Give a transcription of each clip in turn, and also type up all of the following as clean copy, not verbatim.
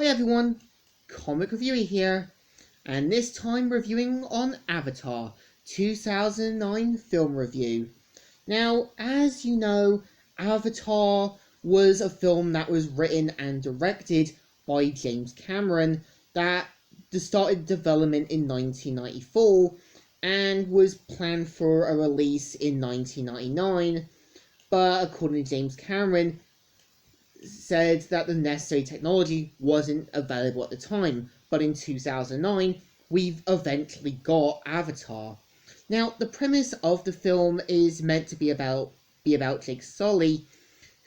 Hi everyone, Comic Reviewer here, and this time reviewing on Avatar 2009 film review. Now, as you know, Avatar was a film that was written and directed by James Cameron that started development in 1994 and was planned for a release in 1999, but according to James Cameron, said that the necessary technology wasn't available at the time, but in 2009 we've eventually got Avatar. Now, the premise of the film is meant to be about Jake Sully,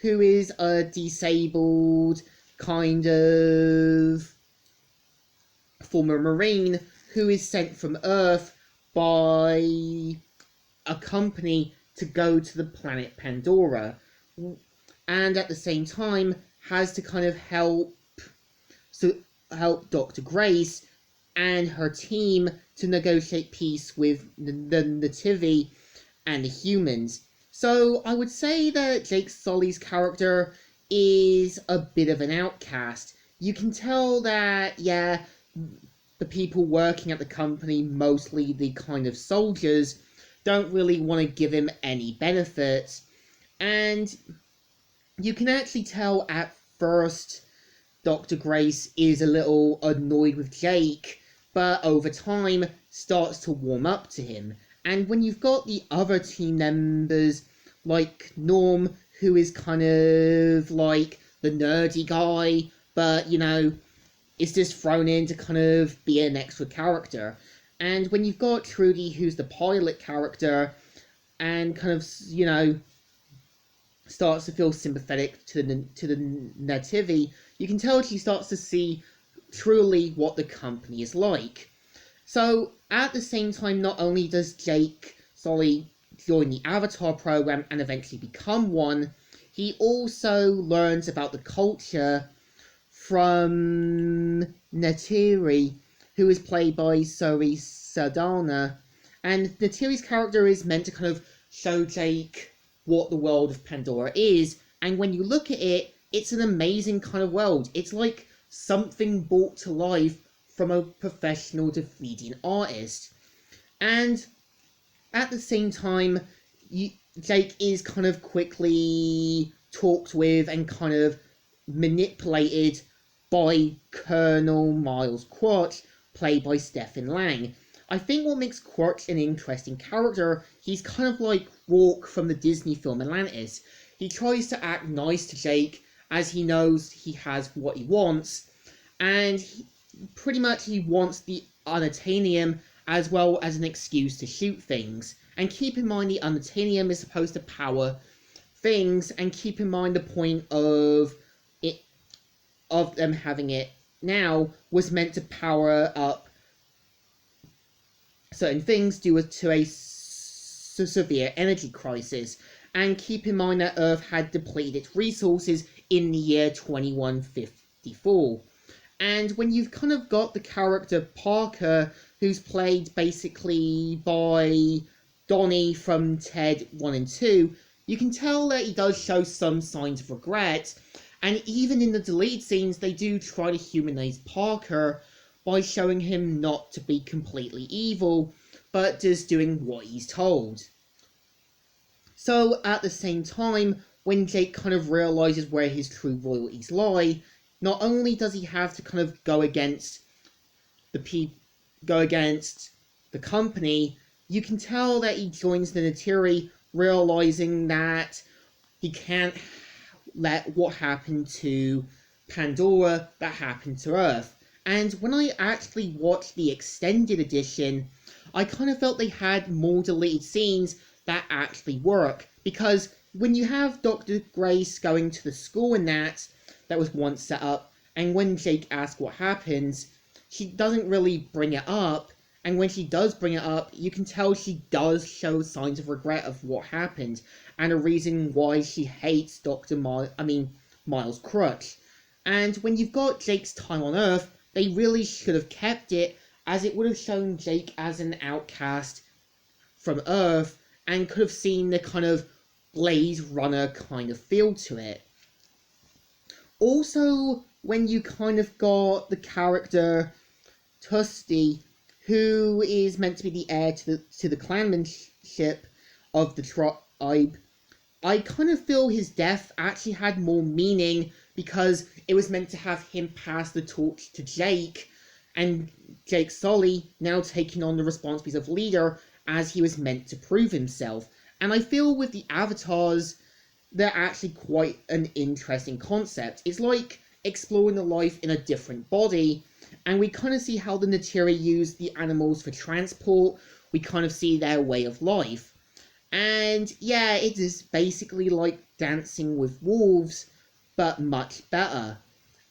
who is a disabled kind of former Marine who is sent from Earth by a company to go to the planet Pandora, and at the same time has to kind of help Dr. Grace and her team to negotiate peace with the Nativi and the humans. So I would say that Jake Sully's character is a bit of an outcast. You can tell that, yeah, the people working at the company, mostly the kind of soldiers, don't really want to give him any benefits, and you can actually tell at first Dr. Grace is a little annoyed with Jake, but over time starts to warm up to him. And when you've got the other team members, like Norm, who is kind of like the nerdy guy, but, you know, is just thrown in to kind of be an extra character. And when you've got Trudy, who's the pilot character, and kind of, you know, starts to feel sympathetic to the Nativi, you can tell she starts to see truly what the company is like. So at the same time, not only does Jake Sully join the Avatar program and eventually become one, he also learns about the culture from Neytiri, who is played by Zoe Saldana. And Neytiri's character is meant to kind of show Jake what the world of Pandora is, and when you look at it, it's an amazing kind of world. It's like something brought to life from a professional 3D artist. And at the same time, Jake is kind of quickly talked with and kind of manipulated by Colonel Miles Quaritch, played by Stephen Lang. I think what makes Quaritch an interesting character, he's kind of like Rourke from the Disney film Atlantis. He tries to act nice to Jake as he knows he has what he wants, and pretty much he wants the unobtainium as well as an excuse to shoot things. And keep in mind the unobtainium is supposed to power things, and keep in mind the point of them having it now was meant to power up certain things due to a severe energy crisis. And keep in mind that Earth had depleted its resources in the year 2154. And when you've kind of got the character Parker, who's played basically by Donnie from Ted 1 and 2, you can tell that he does show some signs of regret. And even in the deleted scenes, they do try to humanize Parker by showing him not to be completely evil, but just doing what he's told. So at the same time, when Jake kind of realizes where his true loyalties lie, not only does he have to kind of go against the company, you can tell that he joins the Neytiri, realizing that he can't let what happened to Pandora that happened to Earth. And when I actually watched the extended edition, I kind of felt they had more deleted scenes that actually work. Because when you have Dr. Grace going to the school and that was once set up, and when Jake asks what happens, she doesn't really bring it up. And when she does bring it up, you can tell she does show signs of regret of what happened, and a reason why she hates Miles Quaritch. And when you've got Jake's time on Earth, they really should have kept it, as it would have shown Jake as an outcast from Earth, and could have seen the kind of Blade Runner kind of feel to it. Also, when you kind of got the character Tusty, who is meant to be the heir to the clanmanship of the tribe. I kind of feel his death actually had more meaning because it was meant to have him pass the torch to Jake, and Jake Sully now taking on the responsibilities of leader as he was meant to prove himself. And I feel with the avatars, they're actually quite an interesting concept. It's like exploring the life in a different body, and we kind of see how the Natiri use the animals for transport. We kind of see their way of life. And yeah, it is basically like Dancing with Wolves, but much better.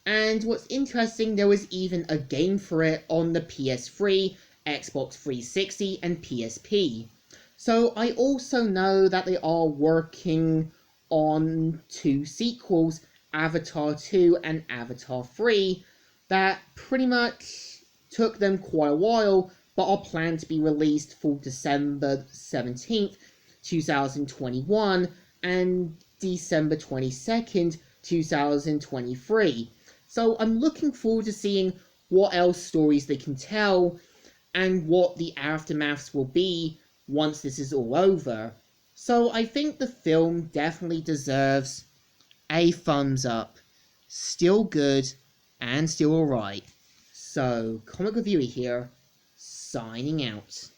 And what's interesting, there was even a game for it on the PS3, Xbox 360, and PSP. So I also know that they are working on two sequels, Avatar 2 and Avatar 3, that pretty much took them quite a while, but are planned to be released for December 17th, 2021, and December 22nd, 2023. So I'm looking forward to seeing what else stories they can tell and what the aftermaths will be once this is all over. So I think the film definitely deserves a thumbs up. Still good and still alright. So, Comic Reviewer here, signing out.